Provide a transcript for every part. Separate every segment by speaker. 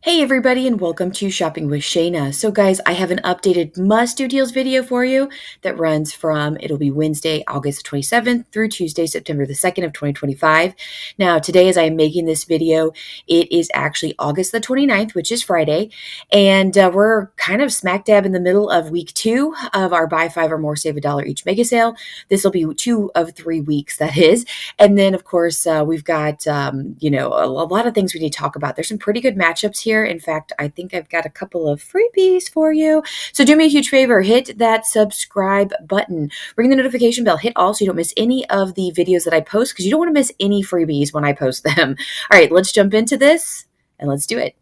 Speaker 1: Hey everybody and welcome to Shopping with Shana. So guys, I have an updated must-do deals video for you that runs from, it'll be Wednesday, August 27th through Tuesday, September the 2nd of 2025. Now today as I am making this video, it is actually August the 29th, which is Friday. And we're kind of smack dab in the middle of week 2 of our buy 5 or more, save $1 each mega sale. This will be 2 of 3 weeks, that is. And then of course, we've got, a lot of things we need to talk about. There's some pretty good matchups here. In fact, I think I've got a couple of freebies for you. So do me a huge favor, hit that subscribe button, ring the notification bell, hit all so you don't miss any of the videos that I post because you don't want to miss any freebies when I post them. All right, let's jump into this and let's do it.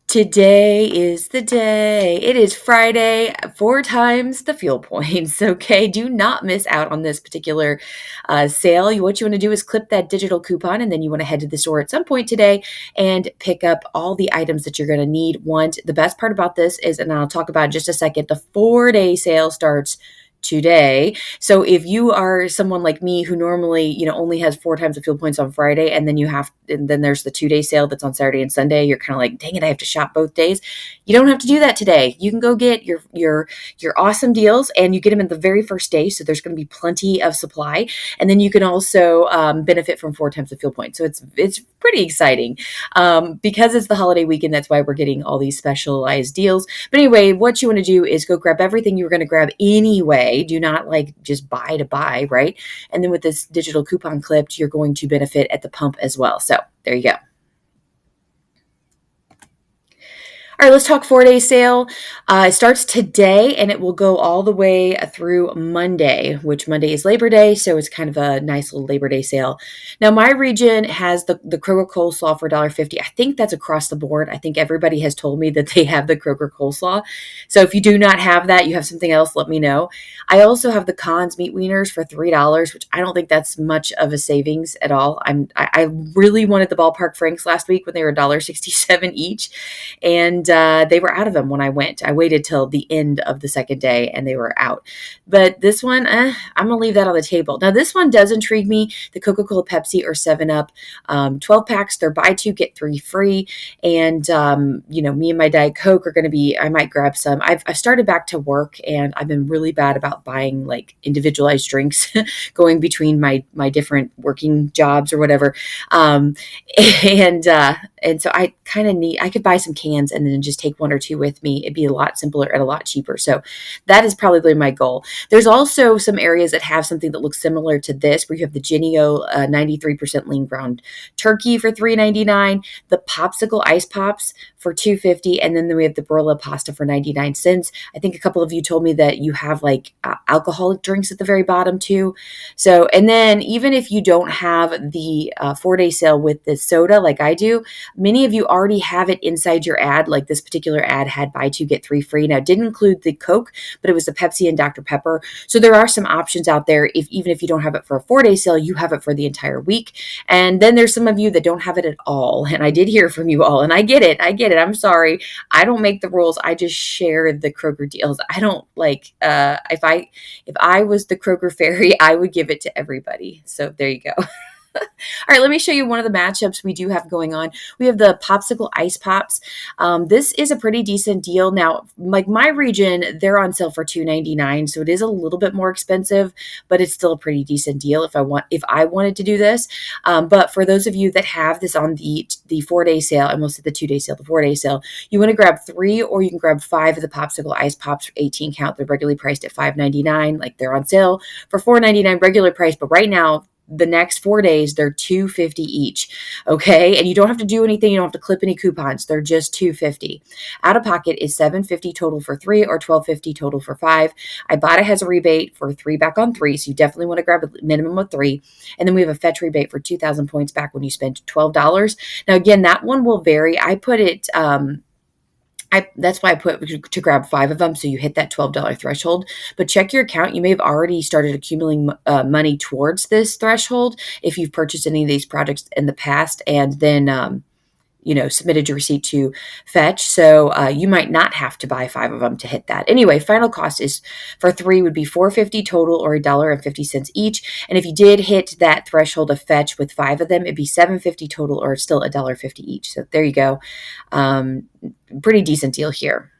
Speaker 1: Today is the day. It is Friday, 4 times the fuel points. Okay, do not miss out on this particular sale. What you want to do is clip that digital coupon, and then you want to head to the store at some point today and pick up all the items that you're going to need. The best part about this is, and I'll talk about in just a second, the 4-day sale starts today. So if you are someone like me who normally, only has 4 times the fuel points on Friday, and then there's the 2-day sale that's on Saturday and Sunday, you're kind of like, dang it, I have to shop both days. You don't have to do that today. You can go get your awesome deals, and you get them in the very first day. So there's going to be plenty of supply, and then you can also benefit from 4 times the fuel points. So it's pretty exciting because it's the holiday weekend. That's why we're getting all these specialized deals. But anyway, what you want to do is go grab everything you were going to grab anyway. Do not just buy to buy, right? And then with this digital coupon clipped, you're going to benefit at the pump as well. So there you go. All right, let's talk 4-day sale. It starts today and it will go all the way through Monday, which Monday is Labor Day. So it's kind of a nice little Labor Day sale. Now, my region has the Kroger coleslaw for $1.50. I think that's across the board. I think everybody has told me that they have the Kroger coleslaw. So if you do not have that, you have something else, let me know. I also have the Conn's meat wieners for $3, which I don't think that's much of a savings at all. I really wanted the ballpark franks last week when they were $1.67 each. And they were out of them when I went. I waited till the end of the second day and they were out. But this one, I'm going to leave that on the table. Now, this one does intrigue me. The Coca-Cola, Pepsi, or 7-Up, 12 packs. They're buy 2, get 3 free. And, me and my Diet Coke are going to be, I might grab some. I've started back to work and I've been really bad about buying like individualized drinks going between my different working jobs or whatever. And so I kind of I could buy some cans and then just take 1 or 2 with me. It'd be a lot simpler and a lot cheaper. So that is probably my goal. There's also some areas that have something that looks similar to this, where you have the Genio 93% lean ground turkey for $3.99, the Popsicle Ice Pops for $2.50, and then we have the Barilla pasta for 99 cents. I think a couple of you told me that you have like alcoholic drinks at the very bottom too. So, and then even if you don't have the 4-day sale with the soda like I do, many of you already have it inside your ad. Like this particular ad had buy 2, get 3 free. Now, it didn't include the Coke, but it was the Pepsi and Dr. Pepper. So there are some options out there. Even if you don't have it for a 4-day sale, you have it for the entire week. And then there's some of you that don't have it at all. And I did hear from you all, and I get it. I'm sorry. I don't make the rules. I just share the Kroger deals. I don't if I was the Kroger fairy, I would give it to everybody. So there you go. All right, let me show you one of the matchups we do have going on. We have the Popsicle Ice Pops. This is a pretty decent deal. Now, like my region, they're on sale for $2.99, so it is a little bit more expensive, but it's still a pretty decent deal if I wanted to do this. But for those of you that have this on the 4-day sale, I almost said the 2-day sale, the 4-day sale, you want to grab 3 or you can grab 5 of the Popsicle Ice Pops for 18 count. They're regularly priced at $5.99. Like they're on sale for $4.99 regular price, but right now, the next 4 days, they're $2.50 each. Okay. And you don't have to do anything. You don't have to clip any coupons. They're just $2.50. Out of pocket is $7.50 total for 3 or $12.50 total for 5. Ibotta has a rebate for 3 back on 3. So you definitely want to grab a minimum of 3. And then we have a fetch rebate for 2,000 points back when you spend $12. Now, again, that one will vary. I put it, that's why I put to grab 5 of them, so you hit that $12 threshold. But check your account. You may have already started accumulating money towards this threshold if you've purchased any of these products in the past. And then submitted your receipt to Fetch. So you might not have to buy 5 of them to hit that. Anyway, final cost is for 3 would be $4.50 total, or $1.50 each. And if you did hit that threshold of Fetch with 5 of them, it'd be $7.50 total, or still $1.50 each. So there you go. Pretty decent deal here.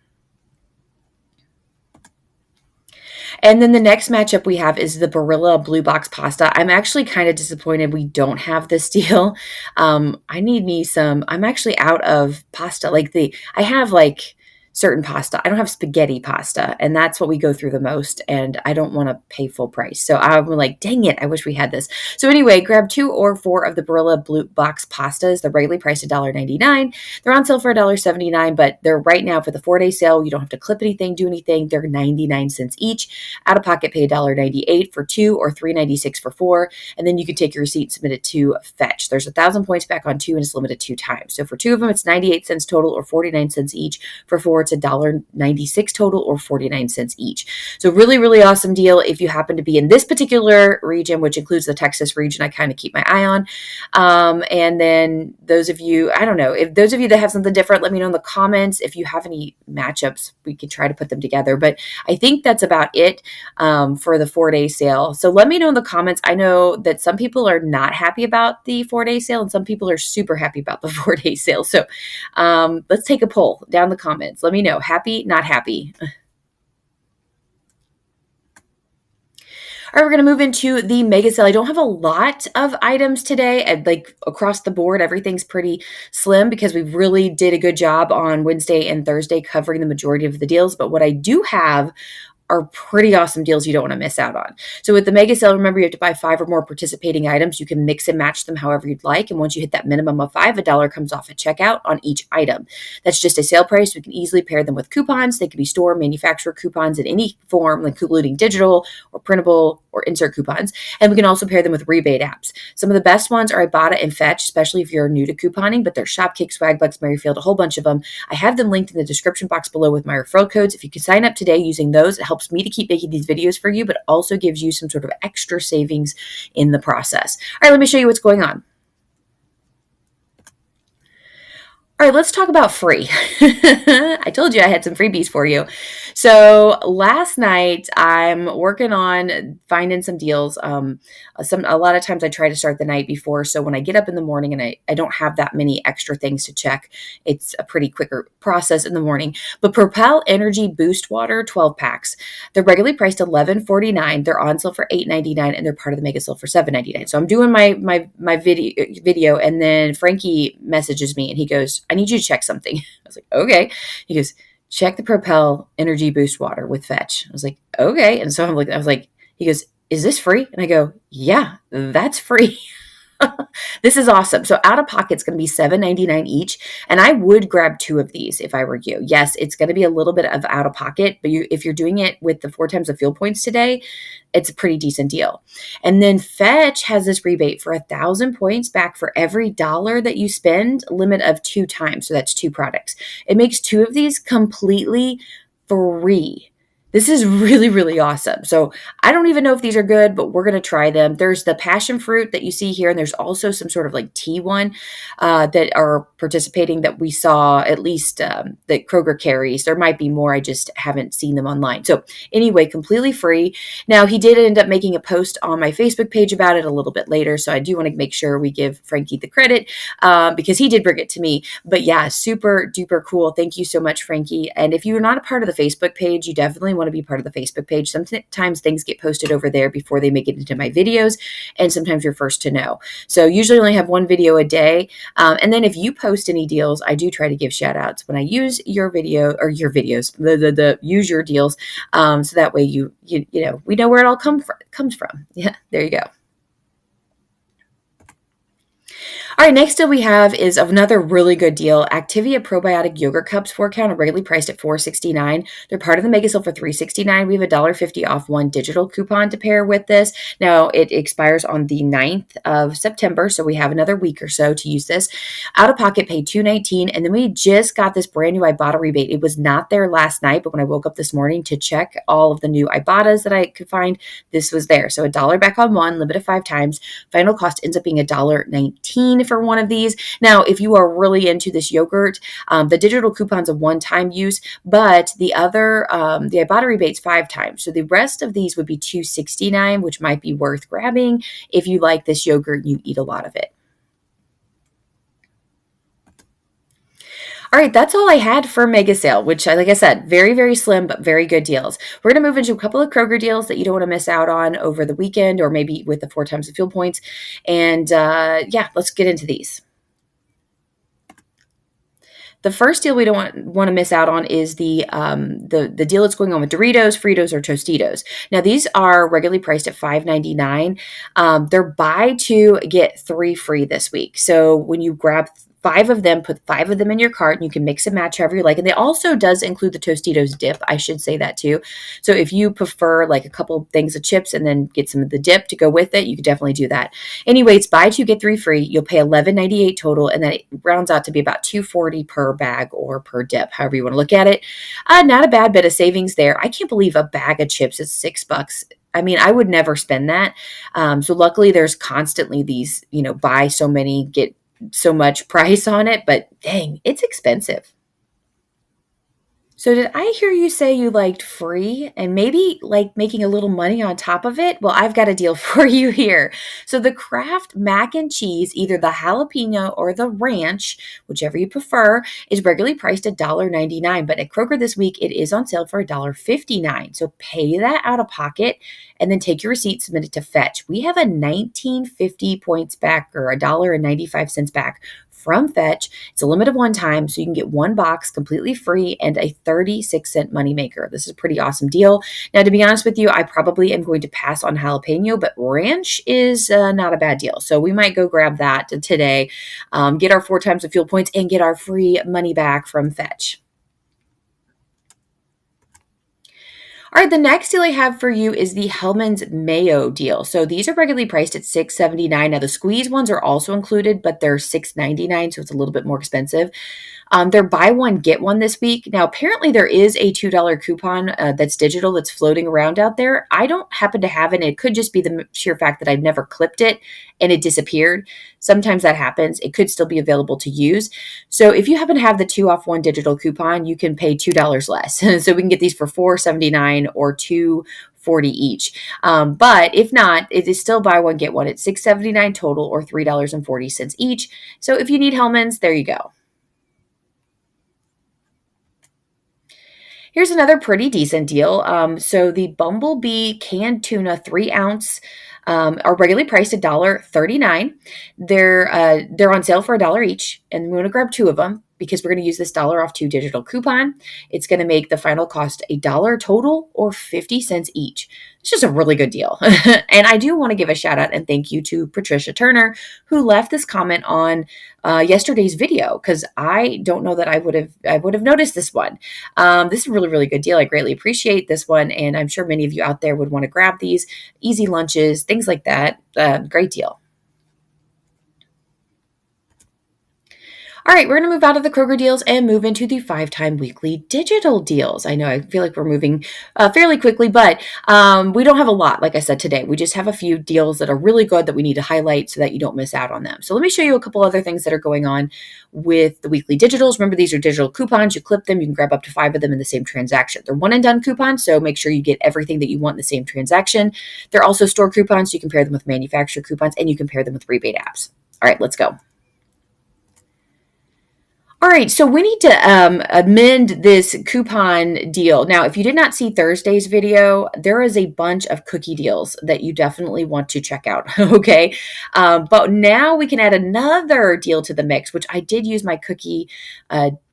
Speaker 1: And then the next matchup we have is the Barilla Blue Box Pasta. I'm actually kind of disappointed we don't have this deal. I need me some. I'm actually out of pasta. I have certain pasta. I don't have spaghetti pasta, and that's what we go through the most, and I don't want to pay full price. So I'm like, dang it, I wish we had this. So anyway, grab 2 or 4 of the Barilla Blue Box pastas. They're regularly priced $1.99. They're on sale for $1.79, but they're right now for the 4-day sale. You don't have to clip anything, do anything. They're 99 cents each. Out of pocket, pay $1.98 for 2 or $3.96 for 4, and then you can take your receipt and submit it to Fetch. There's 1,000 points back on 2, and it's limited 2 times. So for 2 of them, it's 98 cents total, or 49 cents each. For 4, it's $1.96 total, or 49 cents each. So really, really awesome deal if you happen to be in this particular region, which includes the Texas region. I kind of keep my eye on. And then those of you, I don't know, if those of you that have something different, let me know in the comments. If you have any matchups, we can try to put them together. But I think that's about it for the 4-day sale. So let me know in the comments. I know that some people are not happy about the 4-day sale, and some people are super happy about the 4-day sale. So let's take a poll down in the comments. Let me know. Happy, not happy. All right, we're going to move into the mega sale. I don't have a lot of items today. Across the board, everything's pretty slim because we really did a good job on Wednesday and Thursday covering the majority of the deals. But what I do have are pretty awesome deals you don't want to miss out on. So with the mega sale, remember you have to buy 5 or more participating items. You can mix and match them however you'd like. And once you hit that minimum of 5, $1 comes off at checkout on each item. That's just a sale price. We can easily pair them with coupons. They can be store manufacturer coupons in any form, including digital or printable or insert coupons. And we can also pair them with rebate apps. Some of the best ones are Ibotta and Fetch, especially if you're new to couponing, but there's Shopkick, Swagbucks, Merryfield, a whole bunch of them. I have them linked in the description box below with my referral codes. If you can sign up today using those, it helps me to keep making these videos for you, but also gives you some sort of extra savings in the process. All right, let me show you what's going on. All right, let's talk about free. I told you I had some freebies for you. So last night I'm working on finding some deals. A lot of times I try to start the night before. So when I get up in the morning and I don't have that many extra things to check, it's a pretty quicker process in the morning. But Propel Energy Boost Water 12 packs. They're regularly priced $11.49. They're on sale for $8.99, and they're part of the mega sale for $7.99. So I'm doing my video, and then Frankie messages me and he goes, I need you to check something. I was like, okay. He goes, check the Propel Energy Boost Water with Fetch. I was like, okay. And so he goes, is this free? And I go, yeah, that's free. This is awesome. So out of pocket's going to be $7.99 each. And I would grab 2 of these if I were you. Yes, it's going to be a little bit of out of pocket, but if you're doing it with the 4 times the fuel points today, it's a pretty decent deal. And then Fetch has this rebate for 1,000 points back for every $1 that you spend, limit of 2 times. So that's 2 products. It makes 2 of these completely free. This is really, really awesome. So I don't even know if these are good, but we're going to try them. There's the passion fruit that you see here, and there's also some sort of tea one that are participating that we saw, at least that Kroger carries. There might be more. I just haven't seen them online. So anyway, completely free. Now, he did end up making a post on my Facebook page about it a little bit later. So I do want to make sure we give Frankie the credit because he did bring it to me. But yeah, super duper cool. Thank you so much, Frankie. And if you're not a part of the Facebook page, you definitely want to be part of the Facebook page. Sometimes things get posted over there before they make it into my videos, and sometimes you're first to know. So usually only have 1 video a day. And then if you post any deals, I do try to give shout outs when I use your video or your videos, use your deals. So that way you know, we know where it all comes from. Yeah, there you go. All right, next deal we have is another really good deal. Activia Probiotic Yogurt Cups 4 count are regularly priced at $4.69. They're part of the mega sale for $3.69. We have $1.50 off 1 digital coupon to pair with this. Now, it expires on the 9th of September, so we have another week or so to use this. Out of pocket, paid $2.19, and then we just got this brand new Ibotta rebate. It was not there last night, but when I woke up this morning to check all of the new Ibottas that I could find, this was there. So $1 back on 1, limit of 5 times. Final cost ends up being $1.19 for one of these. Now, if you are really into this yogurt, the digital coupon's a one-time use, but the other, the Ibotta rebate's 5 times. So the rest of these would be $2.69, which might be worth grabbing if you like this yogurt and you eat a lot of it. All right, that's all I had for mega sale, which, like I said, very, very slim, but very good deals. We're going to move into a couple of Kroger deals that you don't want to miss out on over the weekend, or maybe with the 4 times the fuel points. And yeah, let's get into these. The first deal we don't want to miss out on is the deal that's going on with Doritos, Fritos, or Tostitos. Now, these are regularly priced at $5.99. They're buy 2, get 3 free this week. So when you grab 5 of them, put 5 of them in your cart, and you can mix and match however you like. And they also does include the Tostitos dip. I should say that too. So if you prefer like a couple things of chips and then get some of the dip to go with it, you could definitely do that. Anyway, it's buy 2, get 3 free. You'll pay $11.98 total, and that rounds out to be about $2.40 per bag or per dip, however you want to look at it. Not a bad bit of savings there. I can't believe a bag of chips is $6. I mean, I would never spend that. So luckily there's constantly these, buy so many, get so much price on it, but dang, it's expensive. So did I hear you say you liked free and maybe like making a little money on top of it? Well, I've got a deal for you here. So the Kraft mac and cheese, either the jalapeno or the ranch, whichever you prefer, is regularly priced at $1.99. But at Kroger this week, it is on sale for $1.59. So pay that out of pocket and then take your receipt, submit it to Fetch. We have a 1950 points back, or $1.95 back from Fetch. It's a limit of 1 time, so you can get 1 box completely free and a 36-cent moneymaker. This is a pretty awesome deal. Now, to be honest with you, I probably am going to pass on jalapeno, but ranch is not a bad deal. So we might go grab that today, get our 4 times the fuel points, and get our free money back from Fetch. All right, the next deal I have for you is the Hellmann's Mayo deal. So these are regularly priced at $6.79. Now the squeeze ones are also included, but they're $6.99, so it's a little bit more expensive. They're buy 1, get 1 this week. Now, apparently there is a $2 coupon that's digital that's floating around out there. I don't happen to have it. It could just be the sheer fact that I've never clipped it and it disappeared. Sometimes that happens. It could still be available to use. So if you happen to have the 2 off 1 digital coupon, you can pay $2 less. So we can get these for $4.79 or $2.40 each. But if not, it is still buy 1, get 1 at $6.79 total or $3.40 each. So if you need Hellmann's, there you go. Here's another pretty decent deal. So the Bumblebee canned tuna 3 ounce are regularly priced at $1.39. They're on sale for $1 each, and we want to grab 2 of them because we're going to use this $1 off 2 digital coupon. It's going to make the final cost $1 total or 50 cents each. It's just a really good deal. And I do want to give a shout out and thank you to Patricia Turner, who left this comment on yesterday's video, because I don't know that I would have noticed this one. This is a really, really good deal. I greatly appreciate this one, and I'm sure many of you out there would want to grab these. Easy lunches, things like that. Great deal. All right, we're going to move out of the Kroger deals and move into the 5-time weekly digital deals. I know I feel like we're moving fairly quickly, but we don't have a lot, like I said, today. We just have a few deals that are really good that we need to highlight so that you don't miss out on them. So let me show you a couple other things that are going on with the weekly digitals. Remember, these are digital coupons. You clip them. You can grab up to 5 of them in the same transaction. They're one and done coupons, so make sure you get everything that you want in the same transaction. They're also store coupons. So you can pair them with manufacturer coupons, and you can pair them with rebate apps. All right, let's go. All right, so we need to amend this coupon deal. Now, if you did not see Thursday's video, there is a bunch of cookie deals that you definitely want to check out, okay? But now we can add another deal to the mix, which I did use my cookie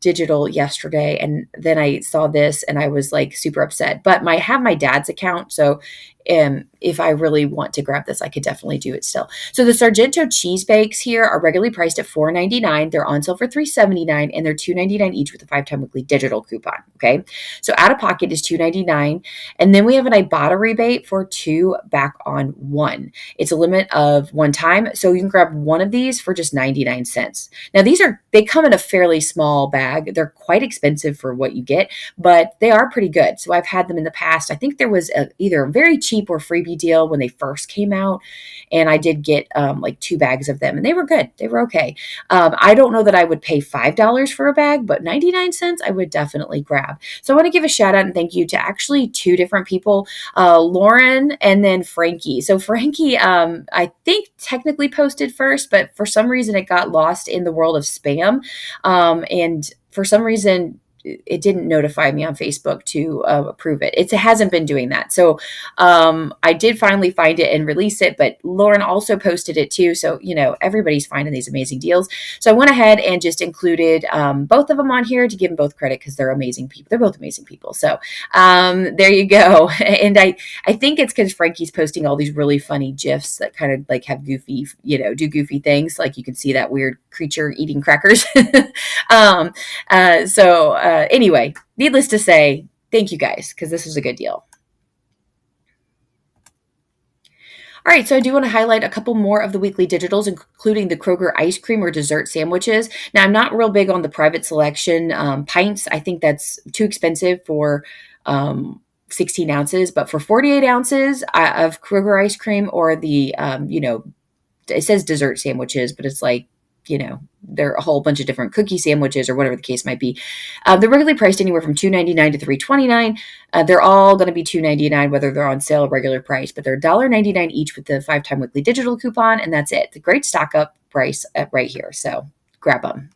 Speaker 1: digital yesterday, and then I saw this and I was like super upset. But I have my dad's account, so if I really want to grab this, I could definitely do it still. So the Sargento cheese bakes here are regularly priced at $4.99. They're on sale for $3.79, and they're $2.99 each with a 5-time weekly digital coupon. Okay, so out of pocket is $2.99, and then we have an Ibotta rebate for 2 back on 1. It's a limit of 1 time, so you can grab 1 of these for just 99 cents. Now they come in a fairly small bag. They're quite expensive for what you get, but they are pretty good. So I've had them in the past. I think there was either a very cheap cheap or freebie deal when they first came out. And I did get like 2 bags of them, and they were good. They were okay. I don't know that I would pay $5 for a bag, but 99 cents I would definitely grab. So I want to give a shout out and thank you to actually 2 different people, Lauren and then Frankie. So Frankie, I think technically posted first, but for some reason it got lost in the world of spam. And for some reason, it didn't notify me on Facebook to approve it. It hasn't been doing that. So I did finally find it and release it, but Lauren also posted it too. So, everybody's finding these amazing deals. So I went ahead and just included both of them on here to give them both credit because they're amazing people. They're both amazing people. So there you go. And I think it's because Frankie's posting all these really funny GIFs that kind of like have goofy, do goofy things. Like you can see that weird creature eating crackers. Anyway, needless to say, thank you guys, because this was a good deal. All right, so I do want to highlight a couple more of the weekly digitals, including the Kroger ice cream or dessert sandwiches. Now, I'm not real big on the private selection pints. I think that's too expensive for 16 ounces, but for 48 ounces of Kroger ice cream or the, it says dessert sandwiches, but it's like, there are a whole bunch of different cookie sandwiches or whatever the case might be. They're regularly priced anywhere from $2.99 to $3.29. They're all going to be $2.99, whether they're on sale or regular price, but they're $1.99 each with the 5-time weekly digital coupon, and that's it. The great stock up price right here. So grab them.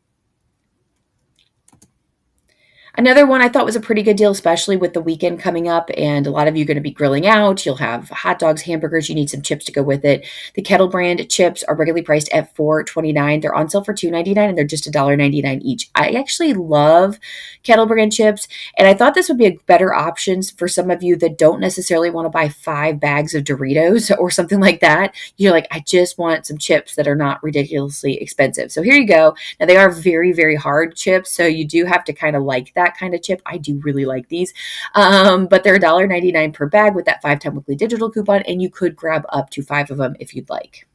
Speaker 1: Another one I thought was a pretty good deal, especially with the weekend coming up, and a lot of you are going to be grilling out. You'll have hot dogs, hamburgers. You need some chips to go with it. The Kettle brand chips are regularly priced at $4.29. They're on sale for $2.99, and they're just $1.99 each. I actually love Kettle brand chips, and I thought this would be a better option for some of you that don't necessarily want to buy 5 bags of Doritos or something like that. You're like, I just want some chips that are not ridiculously expensive. So here you go. Now, they are very, very hard chips, so you do have to kind of like that kind of chip. I do really like these, but they're $1.99 per bag with that 5-time weekly digital coupon, and you could grab up to 5 of them if you'd like.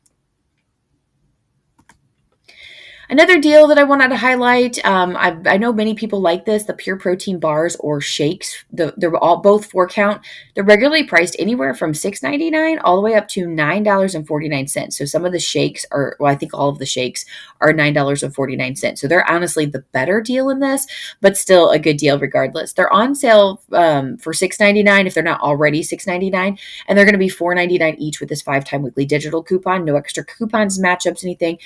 Speaker 1: Another deal that I wanted to highlight, I know many people like this, the pure protein bars or shakes. They're all both 4-count. They're regularly priced anywhere from $6.99 all the way up to $9.49. So some of the shakes are, I think all of the shakes are $9.49. So they're honestly the better deal in this, but still a good deal regardless. They're on sale for $6.99 if they're not already $6.99, and they're going to be $4.99 each with this 5-time weekly digital coupon. No extra coupons, matchups, anything.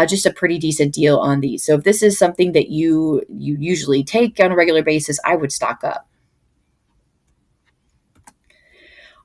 Speaker 1: Just a pretty decent deal on these. So if this is something that you usually take on a regular basis, I would stock up.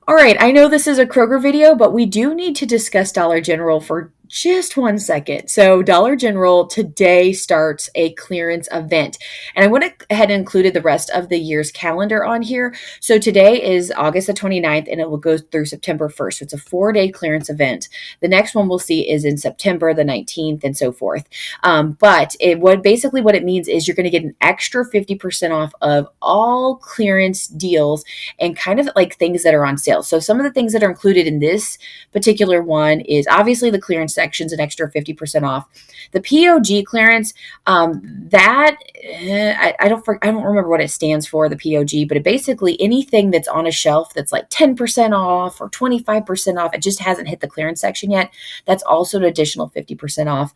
Speaker 1: All right, I know this is a Kroger video, but we do need to discuss Dollar General for just 1 second. So Dollar General today starts a clearance event, and I went ahead and included the rest of the year's calendar on here. So today is August the 29th, and it will go through September 1st. So it's a 4-day clearance event. The next one we'll see is in September the 19th and so forth. But what it means is you're going to get an extra 50% off of all clearance deals and kind of like things that are on sale. So some of the things that are included in this particular one is obviously the clearance section's an extra 50% off. The POG clearance, I don't remember what it stands for, the POG, but it basically anything that's on a shelf that's like 10% off or 25% off, it just hasn't hit the clearance section yet. That's also an additional 50% off.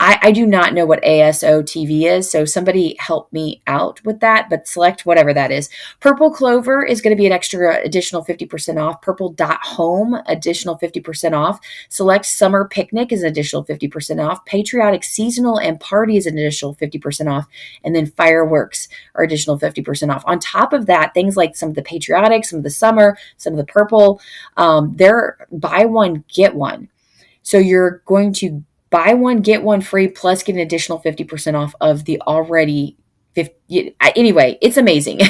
Speaker 1: I do not know what ASOTV is, so somebody help me out with that, but select whatever that is. Purple Clover is going to be an extra additional 50% off. Purple Dot Home, additional 50% off. Select Summer Picnic is an additional 50% off. Patriotic Seasonal and Party is an additional 50% off. And then Fireworks are additional 50% off. On top of that, things like some of the Patriotic, some of the Summer, some of the Purple, they're buy one, get one. So you're going to buy one, get one free, plus get an additional 50% off of the already 50. Anyway, it's amazing.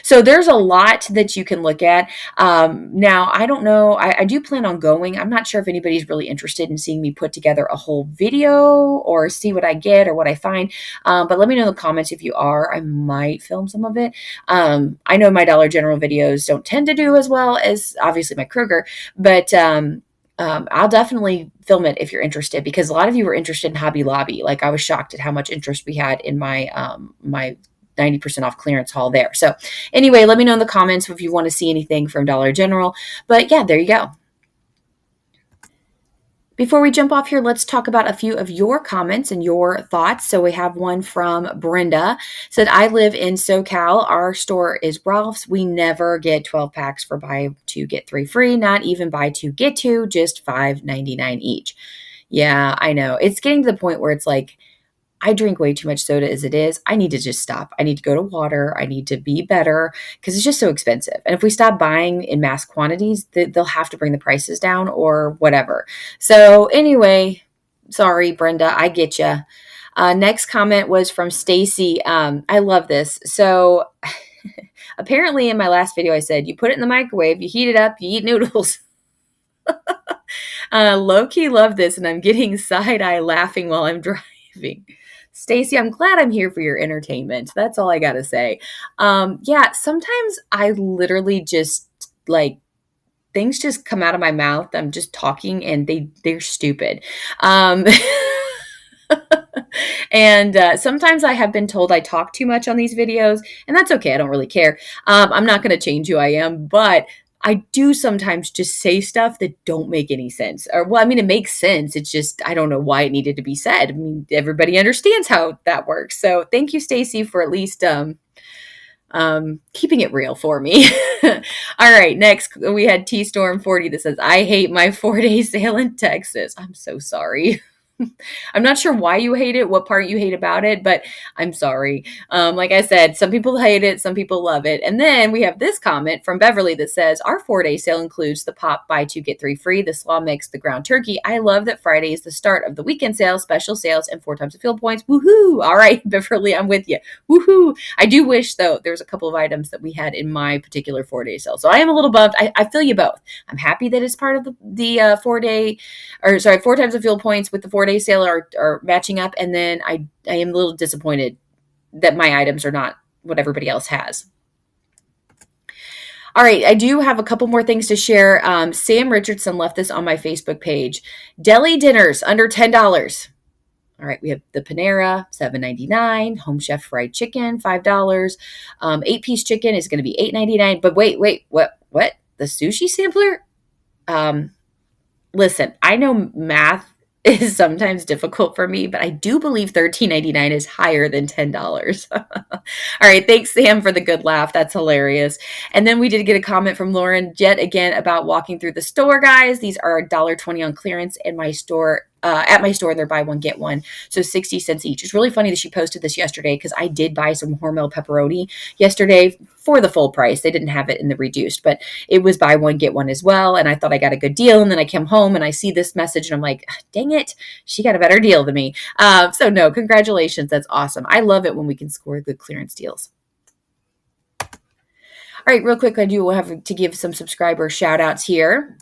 Speaker 1: So there's a lot that you can look at. Now, I don't know. I do plan on going. I'm not sure if anybody's really interested in seeing me put together a whole video or see what I get or what I find. But let me know in the comments if you are. I might film some of it. I know my Dollar General videos don't tend to do as well as obviously my Kroger, but I'll definitely film it if you're interested, because a lot of you were interested in Hobby Lobby. Like I was shocked at how much interest we had in my 90% off clearance haul there. So anyway, let me know in the comments if you want to see anything from Dollar General. But yeah, there you go. Before we jump off here, let's talk about a few of your comments and your thoughts. So we have one from Brenda. Said, I live in SoCal. Our store is Ralph's. We never get 12 packs for buy two, get three free. Not even buy two, get two, just $5.99 each. Yeah, I know. It's getting to the point where it's like, I drink way too much soda as it is. I need to just stop. I need to go to water. I need to be better because it's just so expensive. And if we stop buying in mass quantities, they'll have to bring the prices down or whatever. So anyway, sorry, Brenda, I get you. Next comment was from Stacy. I love this. So apparently in my last video, I said, you put it in the microwave, you heat it up, you eat noodles. Low-key love this, and I'm getting side-eye laughing while I'm driving. Stacy, I'm glad I'm here for your entertainment. That's all I got to say. Yeah, sometimes I literally just like things just come out of my mouth. I'm just talking and they're stupid. And sometimes I have been told I talk too much on these videos, and that's okay. I don't really care. I'm not going to change who I am, but I do sometimes just say stuff that don't make any sense. Or, well, I mean, it makes sense. It's just, I don't know why it needed to be said. I mean, everybody understands how that works. So thank you, Stacy, for at least keeping it real for me. All right, next we had T4M42Q that says, I hate my 4-day sale in Texas. I'm so sorry. I'm not sure why you hate it, what part you hate about it, but I'm sorry. Like I said, some people hate it, some people love it. And then we have this comment from Beverly that says, our 4-day sale includes the pop buy two, get three free, the slaw mix, the ground turkey. I love that Friday is the start of the weekend sale, special sales, and 4 times the field points. Woohoo! All right, Beverly, I'm with you. Woohoo! I do wish, though, there's a couple of items that we had in my particular 4-day sale. So I am a little bummed. I feel you both. I'm happy that it's part of the 4-day, or sorry, 4 times the field points with the 4-day sale are matching up. And then I am a little disappointed that my items are not what everybody else has. All right, I do have a couple more things to share. Sam Richardson left this on my Facebook page. Deli dinners under $10. All right, we have the Panera, $7.99. Home Chef fried chicken, $5. 8-piece chicken is going to be $8.99. But wait, what? The sushi sampler? Listen, I know math is sometimes difficult for me, but I do believe $13.99 is higher than $10. All right. Thanks, Sam, for the good laugh. That's hilarious. And then we did get a comment from Lauren yet again about walking through the store, guys. These are $1.20 on clearance in my store. At my store, they're buy one, get one. So 60 cents each. It's really funny that she posted this yesterday because I did buy some Hormel pepperoni yesterday for the full price. They didn't have it in the reduced, but it was buy one, get one as well. And I thought I got a good deal. And then I came home and I see this message and I'm like, dang it, she got a better deal than me. So no, congratulations. That's awesome. I love it when we can score good clearance deals. All right, real quick, I do have to give some subscriber shout outs here.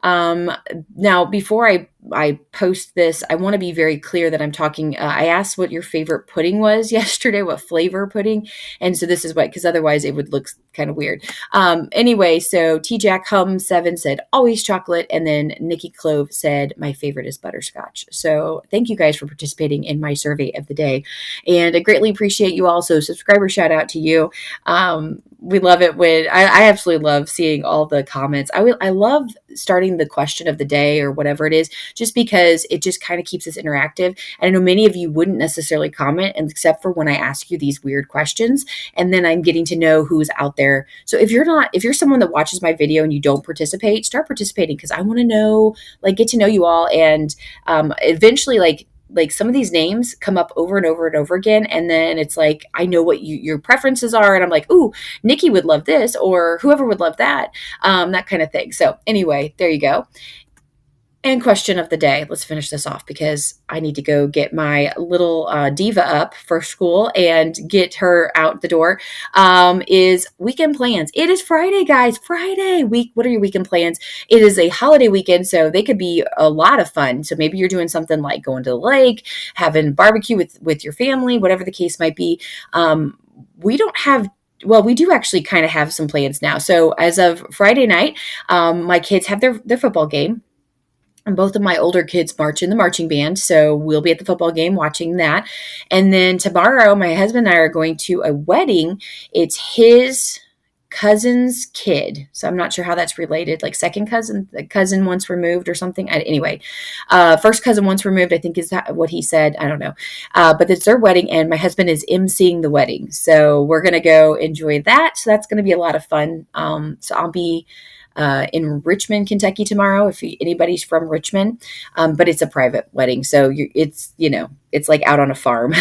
Speaker 1: Now, before I post this, I want to be very clear that I'm talking, I asked what your favorite pudding was yesterday, what flavor pudding. And so this is what, because otherwise it would look kind of weird. Anyway, so T-Jack Hum 7 said, always chocolate. And then Nikki Clove said, my favorite is butterscotch. So thank you guys for participating in my survey of the day. And I greatly appreciate you all. So subscriber shout out to you. We love it when I absolutely love seeing all the comments. I love starting the question of the day or whatever it is, just because it just kind of keeps us interactive. And I know many of you wouldn't necessarily comment, and except for when I ask you these weird questions, and then I'm getting to know who's out there. So if you're someone that watches my video and you don't participate, start participating, because I want to know, get to know you all. And eventually, some of these names come up over and over and over again. And then it's like, I know what your preferences are. And I'm like, ooh, Nikki would love this, or whoever would love that, that kind of thing. So anyway, there you go. And question of the day. Let's finish this off because I need to go get my little diva up for school and get her out the door. Is weekend plans. It is Friday, guys. Friday week. What are your weekend plans? It is a holiday weekend, so they could be a lot of fun. So maybe you're doing something like going to the lake, having barbecue with your family, whatever the case might be. We don't have. Well, we do actually kind of have some plans now. So as of Friday night, my kids have their football game. And both of my older kids march in the marching band, so we'll be at the football game watching that. And then tomorrow, my husband and I are going to a wedding. It's his cousin's kid, so I'm not sure how that's related, like second cousin, the cousin once removed or something. Anyway, first cousin once removed, I think is that what he said. I don't know, but it's their wedding, and my husband is emceeing the wedding, so we're gonna go enjoy that. So that's gonna be a lot of fun. So I'll be in Richmond, Kentucky tomorrow, if anybody's from Richmond. But it's a private wedding. So it's, it's like out on a farm.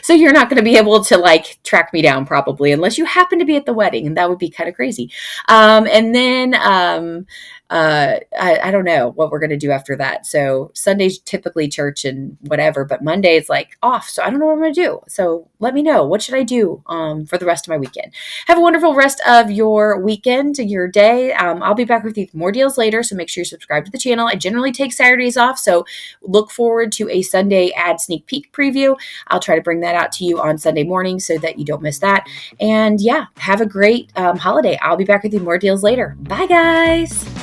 Speaker 1: So you're not going to be able to like track me down probably unless you happen to be at the wedding. And that would be kind of crazy. And then I don't know what we're going to do after that. So Sunday's typically church and whatever, but Monday is like off. So I don't know what I'm going to do. So let me know. What should I do for the rest of my weekend? Have a wonderful rest of your weekend, your day. I'll be back with you with more deals later. So make sure you subscribe to the channel. I generally take Saturdays off. So look forward to a Sunday ad sneak peek preview. I'll try to bring that out to you on Sunday morning so that you don't miss that. And yeah, have a great holiday. I'll be back with you more deals later. Bye, guys.